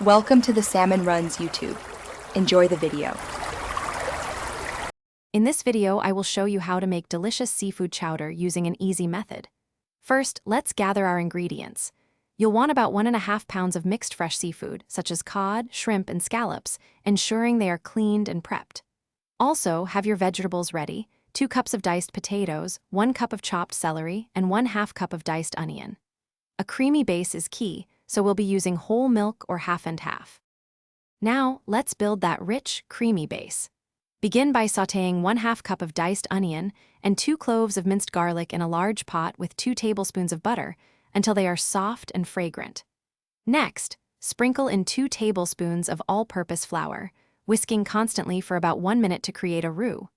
Welcome to the Salmon Runs YouTube. Enjoy the video. In this video, I will show you how to make delicious seafood chowder using an easy method. First, let's gather our ingredients. You'll want about 1.5 pounds of mixed fresh seafood, such as cod, shrimp, and scallops, ensuring they are cleaned and prepped. Also, have your vegetables ready: 2 cups of diced potatoes, 1 cup of chopped celery, and 1/2 cup of diced onion. A creamy base is key, so we'll be using whole milk or half and half. Now, let's build that rich, creamy base. Begin by sautéing 1/2 cup of diced onion and 2 cloves of minced garlic in a large pot with 2 tablespoons of butter until they are soft and fragrant. Next, sprinkle in 2 tablespoons of all-purpose flour, whisking constantly for about 1 minute to create a roux.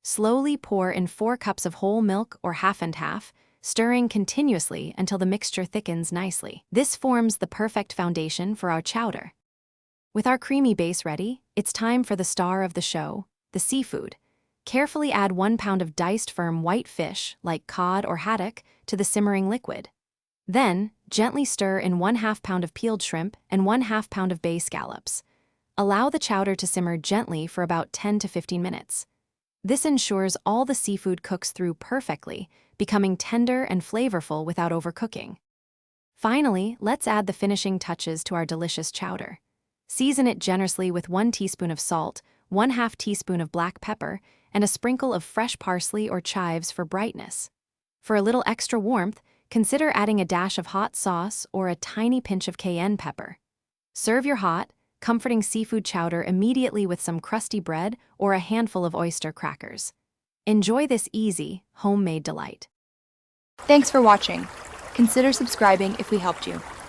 Slowly pour in 4 cups of whole milk or half and half, stirring continuously until the mixture thickens nicely. This forms the perfect foundation for our chowder. With our creamy base ready, it's time for the star of the show, the seafood. Carefully add 1 pound of diced firm white fish, like cod or haddock, to the simmering liquid. Then, gently stir in 1/2 pound of peeled shrimp and 1/2 pound of bay scallops. Allow the chowder to simmer gently for about 10 to 15 minutes. This ensures all the seafood cooks through perfectly, becoming tender and flavorful without overcooking. Finally, let's add the finishing touches to our delicious chowder. Season it generously with 1 teaspoon of salt, 1/2 teaspoon of black pepper, and a sprinkle of fresh parsley or chives for brightness. For a little extra warmth, consider adding a dash of hot sauce or a tiny pinch of cayenne pepper. Serve your hot, comforting seafood chowder immediately with some crusty bread or a handful of oyster crackers. Enjoy this easy, homemade delight. Thanks for watching. Consider subscribing if we helped you.